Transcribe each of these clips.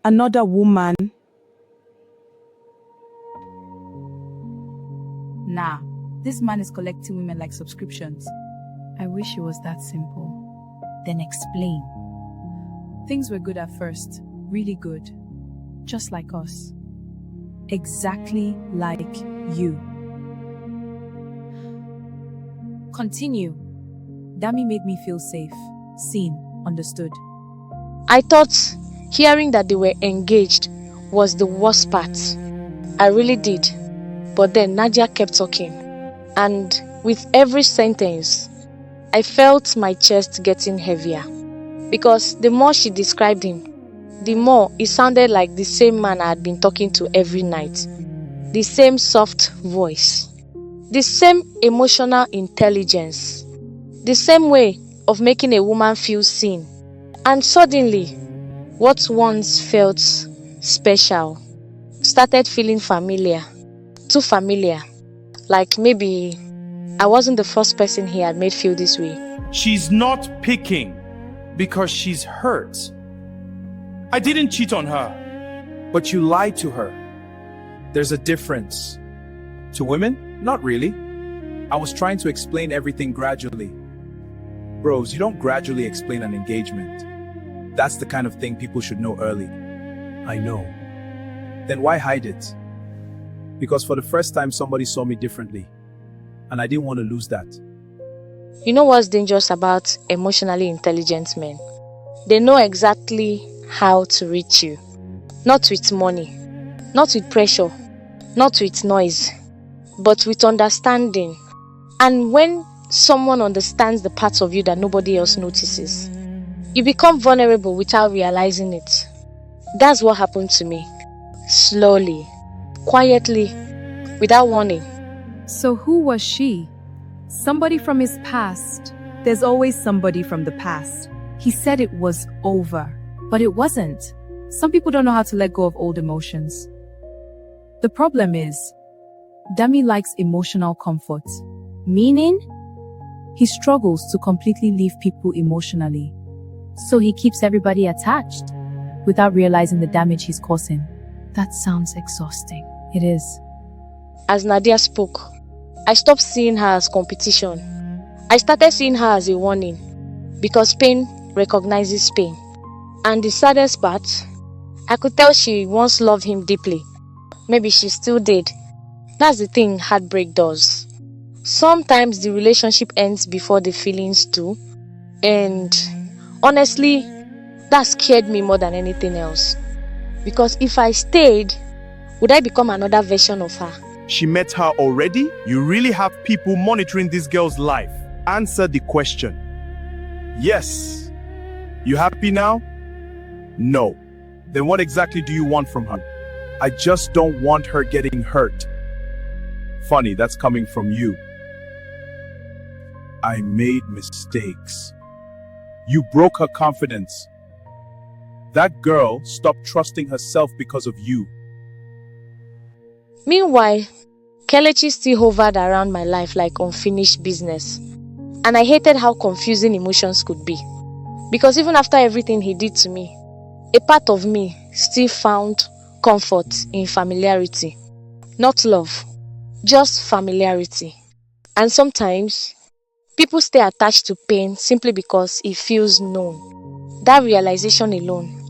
Another woman. Nah, this man is collecting women like subscriptions. I wish it was that simple. Then explain. Things were good at first, really good. Just like us. Exactly like you. Continue. Dami made me feel safe, seen, understood. I thought hearing that they were engaged was the worst part. I really did. But then Nadia kept talking. And with every sentence, I felt my chest getting heavier. Because the more she described him, the more it sounded like the same man I had been talking to every night. The same soft voice. The same emotional intelligence. The same way of making a woman feel seen. And suddenly, what once felt special started feeling familiar. Too familiar. Like maybe I wasn't the first person he had made feel this way. She's not picking because she's hurt. I didn't cheat on her. But you lied to her. There's a difference. To women? Not really. I was trying to explain everything gradually. Bros, you don't gradually explain an engagement. That's the kind of thing people should know early. I know. Then why hide it? Because for the first time somebody saw me differently. And I didn't want to lose that. You know what's dangerous about emotionally intelligent men? They know exactly how to reach you. Not with money, not with pressure, not with noise, but with understanding. And when someone understands the parts of you that nobody else notices, you become vulnerable without realizing it. That's what happened to me. Slowly, quietly, without warning. So who was she? Somebody from his past. There's always somebody from the past. He said it was over, but it wasn't. Some people don't know how to let go of old emotions. The problem is, Dami likes emotional comfort. Meaning, he struggles to completely leave people emotionally. So he keeps everybody attached without realizing the damage he's causing. That sounds exhausting. It is. As Nadia spoke, I stopped seeing her as competition. I started seeing her as a warning, because pain recognizes pain. And the saddest part, I could tell she once loved him deeply. Maybe she still did. That's the thing heartbreak does. Sometimes the relationship ends before the feelings do. And honestly, that scared me more than anything else. Because if I stayed, would I become another version of her? She met her already? You really have people monitoring this girl's life. Answer the question. Yes. You happy now? No. Then what exactly do you want from her? I just don't want her getting hurt. Funny, that's coming from you. I made mistakes. You broke her confidence. That girl stopped trusting herself because of you. Meanwhile, Kelechi still hovered around my life like unfinished business. And I hated how confusing emotions could be. Because even after everything he did to me, a part of me still found comfort in familiarity. Not love, just familiarity. And sometimes, people stay attached to pain simply because it feels known. That realization alone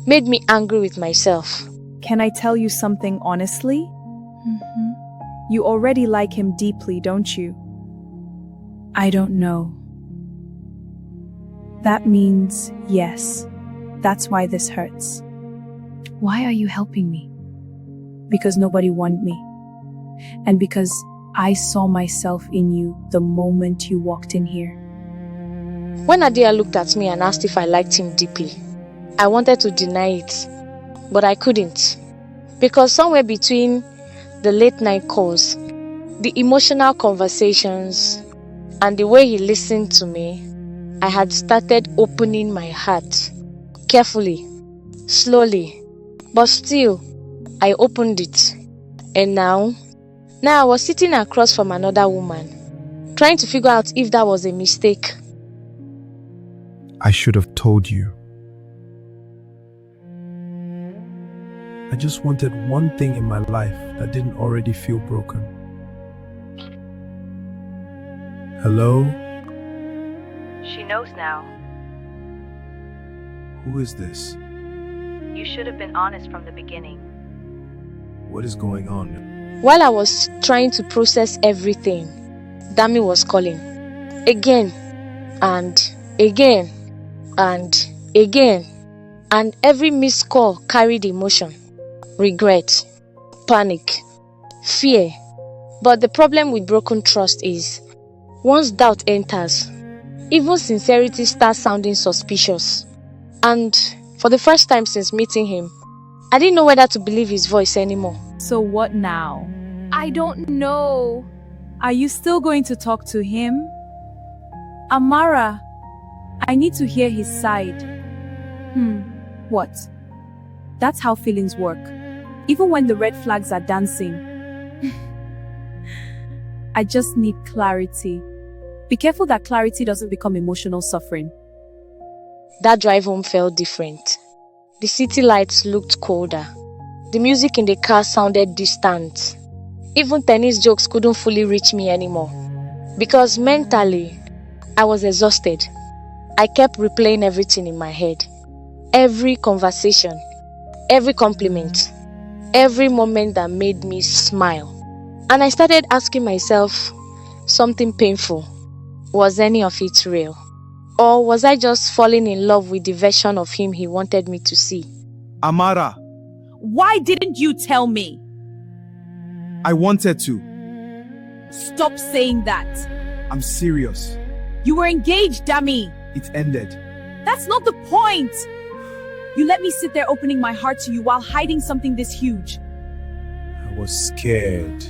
made me angry with myself. Can I tell you something honestly? You already like him deeply, don't you? I don't know. That means yes. That's why this hurts. Why are you helping me? Because nobody wanted me. And because I saw myself in you the moment you walked in here. When Nadia looked at me and asked if I liked him deeply, I wanted to deny it, but I couldn't. Because somewhere between the late night calls, the emotional conversations, and the way he listened to me, I had started opening my heart. Carefully, slowly, but still, I opened it. And now I was sitting across from another woman, trying to figure out if that was a mistake. I should have told you. I just wanted one thing in my life that didn't already feel broken. Hello? She knows now. Who is this? You should have been honest from the beginning. What is going on? While I was trying to process everything, Dami was calling. Again, and again, and again. And every missed call carried emotion, regret, panic, fear. But the problem with broken trust is, once doubt enters, even sincerity starts sounding suspicious. And for the first time since meeting him, I didn't know whether to believe his voice anymore. So what now? I don't know. Are you still going to talk to him? Amara, I need to hear his side. What? That's how feelings work. Even when the red flags are dancing. I just need clarity. Be careful that clarity doesn't become emotional suffering. That drive home felt different. The city lights looked colder. The music in the car sounded distant. Even tennis jokes couldn't fully reach me anymore. Because mentally, I was exhausted. I kept replaying everything in my head. Every conversation, every compliment, every moment that made me smile. And I started asking myself something painful. Was any of it real? Or was I just falling in love with the version of him he wanted me to see? Amara, Why didn't you tell me? I wanted to. Stop saying that. I'm serious. You were engaged, Dami. It ended. That's not the point. You let me sit there opening my heart to you while hiding something this huge. I was scared.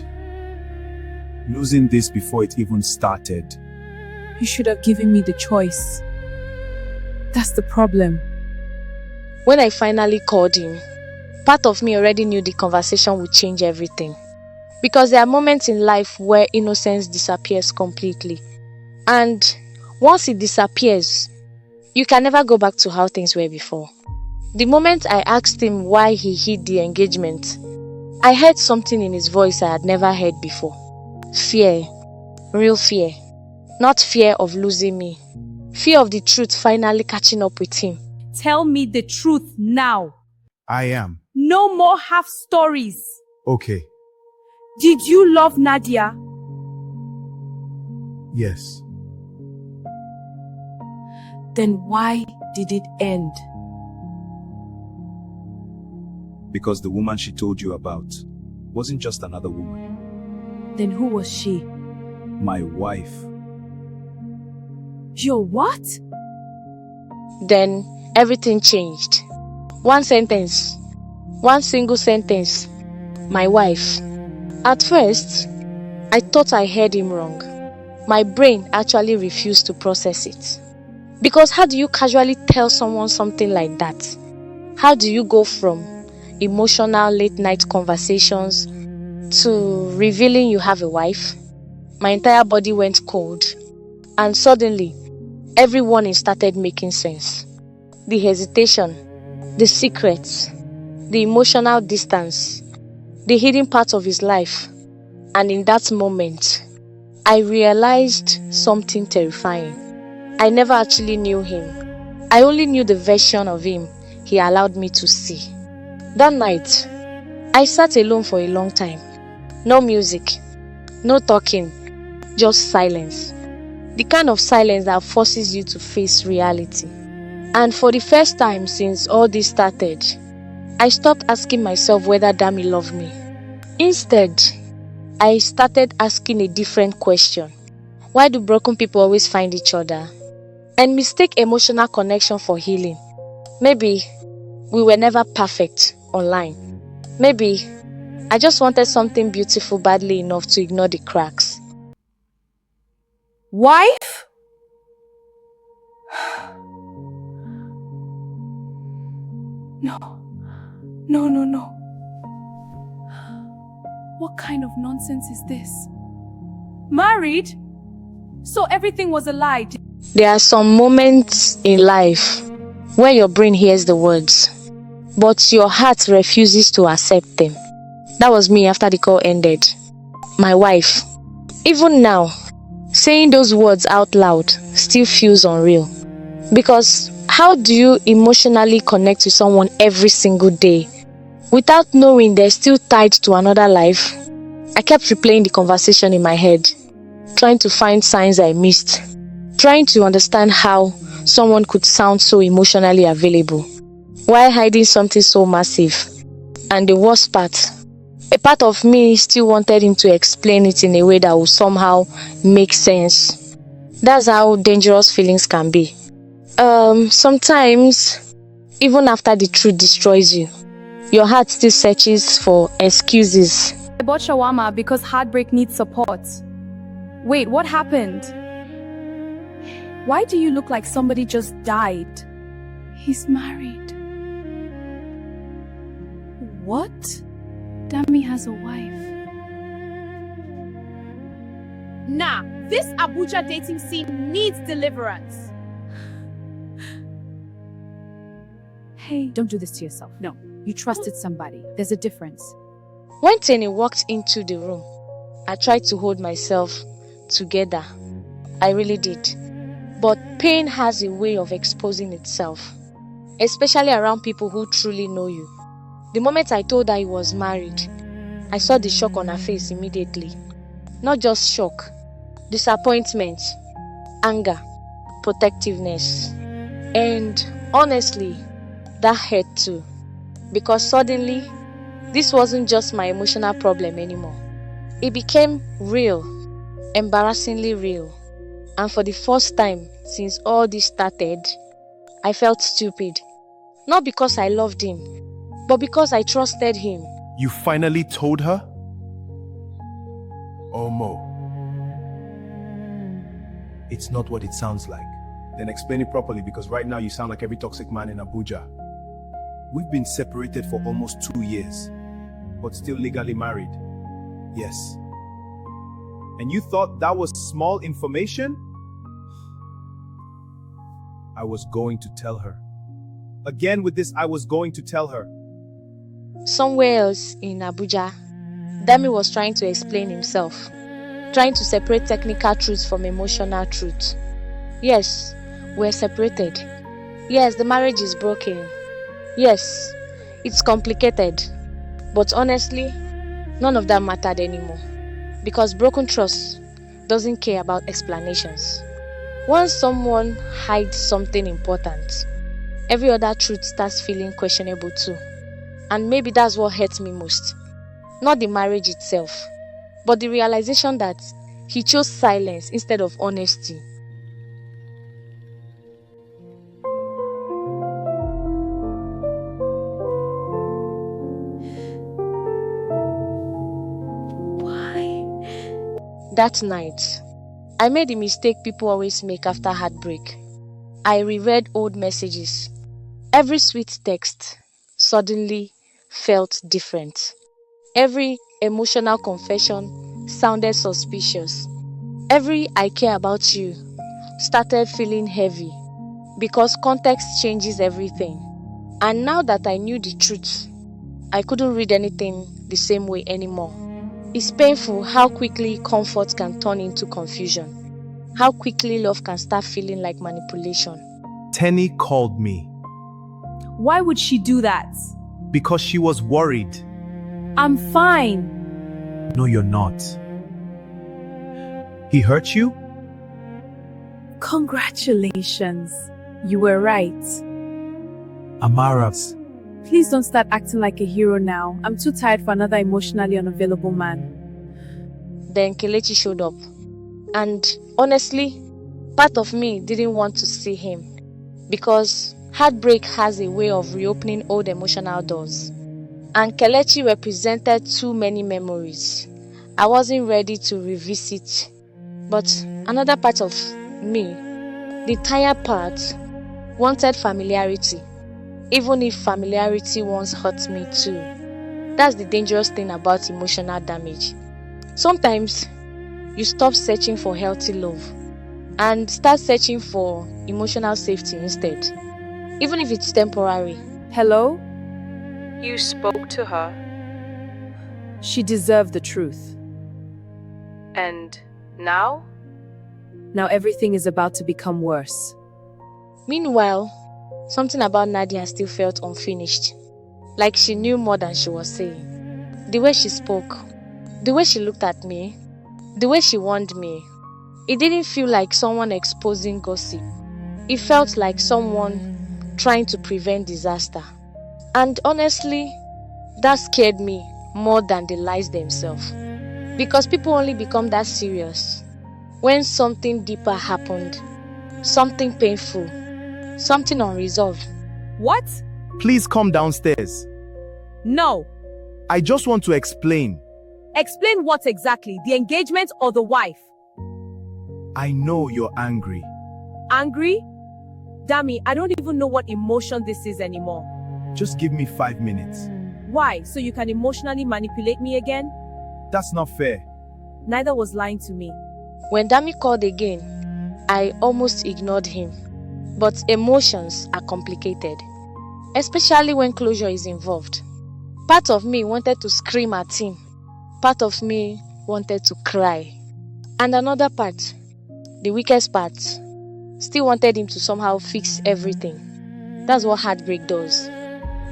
Losing this before it even started. You should have given me the choice. That's the problem. When I finally called him, part of me already knew the conversation would change everything. Because there are moments in life where innocence disappears completely. And once it disappears, you can never go back to how things were before. The moment I asked him why he hid the engagement, I heard something in his voice I had never heard before. Fear. Real fear. Not fear of losing me. Fear of the truth finally catching up with him. Tell me the truth now. I am. No more half stories. Okay. Did you love Nadia? Yes. Then why did it end? Because the woman she told you about wasn't just another woman. Then who was she? My wife. Your what? Then everything changed. One sentence. One single sentence. My wife. At first, I thought I heard him wrong. My brain actually refused to process it. Because how do you casually tell someone something like that? How do you go from emotional late night conversations to revealing you have a wife? My entire body went cold, and suddenly everyone started making sense. The hesitation, the secrets, the emotional distance, the hidden part of his life. And in that moment, I realized something terrifying. I never actually knew him. I only knew the version of him he allowed me to see. That night, I sat alone for a long time. No music, no talking, just silence. The kind of silence that forces you to face reality. And for the first time since all this started, I stopped asking myself whether Dami loved me. Instead, I started asking a different question. Why do broken people always find each other? And mistake emotional connection for healing? Maybe we were never perfect online. Maybe I just wanted something beautiful badly enough to ignore the cracks. Wife? No. No. What kind of nonsense is this? Married? So everything was a lie. There are some moments in life where your brain hears the words, but your heart refuses to accept them. That was me after the call ended. My wife. Even now, saying those words out loud still feels unreal. Because how do you emotionally connect with someone every single day without knowing they're still tied to another life? I kept replaying the conversation in my head, trying to find signs I missed, trying to understand how someone could sound so emotionally available while hiding something so massive. And the worst part, a part of me still wanted him to explain it in a way that would somehow make sense. That's how dangerous feelings can be. Sometimes, even after the truth destroys you, your heart still searches for excuses. I bought shawarma because heartbreak needs support. Wait, what happened? Why do you look like somebody just died? He's married. What? Dami has a wife. Nah, this Abuja dating scene needs deliverance. Hey, Don't do this to yourself. No, you trusted somebody. There's a difference. When Tenny walked into the room, I tried to hold myself together. I really did. But pain has a way of exposing itself, especially around people who truly know you. The moment I told her he was married, I saw the shock on her face immediately. Not just shock, disappointment, anger, protectiveness. And honestly, that hurt too. Because suddenly, this wasn't just my emotional problem anymore. It became real, embarrassingly real. And for the first time since all this started, I felt stupid. Not because I loved him, but because I trusted him. You finally told her? Oh, Mo. It's not what it sounds like. Then explain it properly, because right now you sound like every toxic man in Abuja. We've been separated for almost 2 years, but still legally married. Yes. And you thought that was small information? I was going to tell her. Again with this, I was going to tell her. Somewhere else in Abuja, Dami was trying to explain himself, trying to separate technical truths from emotional truth. Yes, we're separated. Yes, the marriage is broken. Yes, it's complicated. But honestly, none of that mattered anymore. Because broken trust doesn't care about explanations. Once someone hides something important, every other truth starts feeling questionable too. And maybe that's what hurts me most. Not the marriage itself, but the realization that he chose silence instead of honesty. That night, I made the mistake people always make after heartbreak. I reread old messages. Every sweet text suddenly felt different. Every emotional confession sounded suspicious. Every "I care about you" started feeling heavy, because context changes everything. And now that I knew the truth, I couldn't read anything the same way anymore. It's painful how quickly comfort can turn into confusion. How quickly love can start feeling like manipulation. Tenny called me Why would she do that? because she was worried. I'm fine. No, you're not. He hurt you? Congratulations. You were right. Amara, Please don't start acting like a hero now. I'm too tired for another emotionally unavailable man. Then Kelechi showed up. And honestly, part of me didn't want to see him. Because heartbreak has a way of reopening old emotional doors. And Kelechi represented too many memories. I wasn't ready to revisit. But another part of me, the tired part, wanted familiarity. Even if familiarity once hurt me too. That's the dangerous thing about emotional damage. Sometimes, you stop searching for healthy love and start searching for emotional safety instead. Even if it's temporary. Hello? You spoke to her, She deserved the truth. and now? Now everything is about to become worse. Meanwhile, something about Nadia still felt unfinished. Like she knew more than she was saying. The way she spoke, the way she looked at me, the way she warned me, it didn't feel like someone exposing gossip. It felt like someone trying to prevent disaster. And honestly, that scared me more than the lies themselves. Because people only become that serious when something deeper happened, something painful, something unresolved. What? Please come downstairs. No. I just want to explain. Explain what exactly? The engagement or the wife? I know you're angry. Angry? Dami, I don't even know what emotion this is anymore. Just give me 5 minutes. Why? So you can emotionally manipulate me again? That's not fair. Neither was lying to me. When Dami called again, I almost ignored him. But emotions are complicated, especially when closure is involved. Part of me wanted to scream at him. Part of me wanted to cry. And another part, the weakest part, still wanted him to somehow fix everything. That's what heartbreak does.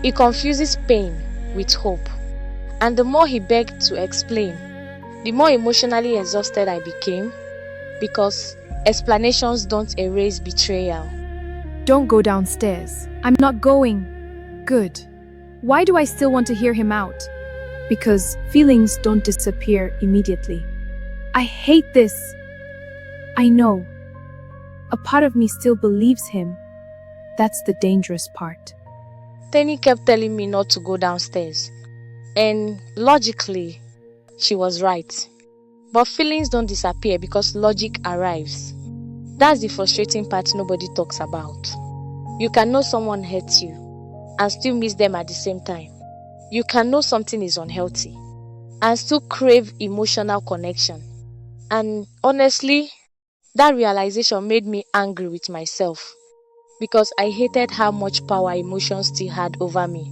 It confuses pain with hope. And the more he begged to explain, the more emotionally exhausted I became, because explanations don't erase betrayal. Don't go downstairs. I'm not going. Good. Why do I still want to hear him out? Because feelings don't disappear immediately. I hate this. I know. A part of me still believes him. That's the dangerous part. Tenny kept telling me not to go downstairs. And logically, she was right. But feelings don't disappear because logic arrives. That's the frustrating part nobody talks about. You can know someone hurts you and still miss them at the same time. You can know something is unhealthy and still crave emotional connection. And honestly, that realization made me angry with myself because I hated how much power emotions still had over me.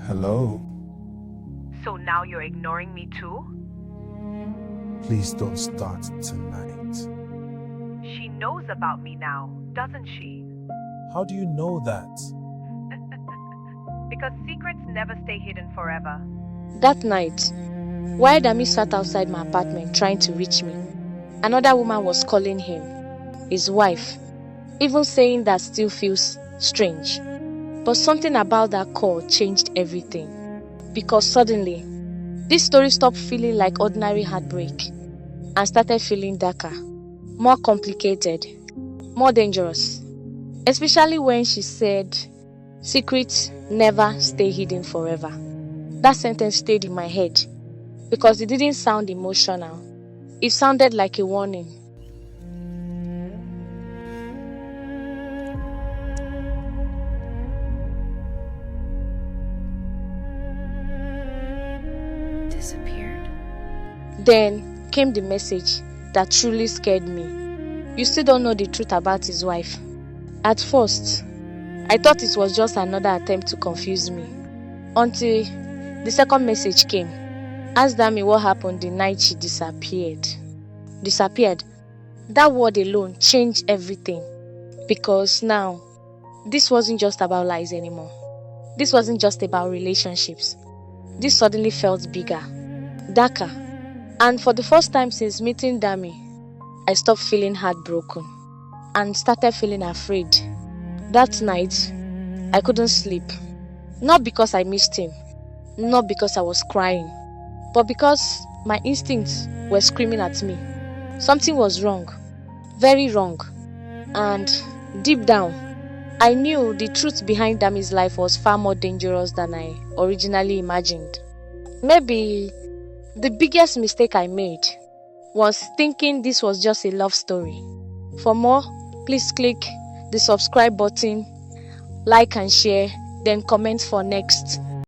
Hello? So now you're ignoring me too? Please don't start tonight. She knows about me now, doesn't she? How do you know that? Because secrets never stay hidden forever. That night, while Dami sat outside my apartment trying to reach me, another woman was calling him, his wife. Even saying that still feels strange. But something about that call changed everything. Because suddenly, this story stopped feeling like ordinary heartbreak and started feeling darker, more complicated, more dangerous. Especially when she said, secrets never stay hidden forever. That sentence stayed in my head because it didn't sound emotional. It sounded like a warning. Disappeared. Then came the message that truly scared me. You still don't know the truth about his wife. At first, I thought it was just another attempt to confuse me. Until the second message came. Asked Dami what happened the night she disappeared. Disappeared. That word alone changed everything. Because now, this wasn't just about lies anymore. This wasn't just about relationships. This suddenly felt bigger, darker. And for the first time since meeting Dami, I stopped feeling heartbroken and started feeling afraid. That night, I couldn't sleep. Not because I missed him, not because I was crying, but because my instincts were screaming at me. Something was wrong, very wrong. And deep down, I knew the truth behind Dami's life was far more dangerous than I originally imagined. Maybe the biggest mistake I made was thinking this was just a love story. For more, please click the subscribe button, like and share, then comment for next.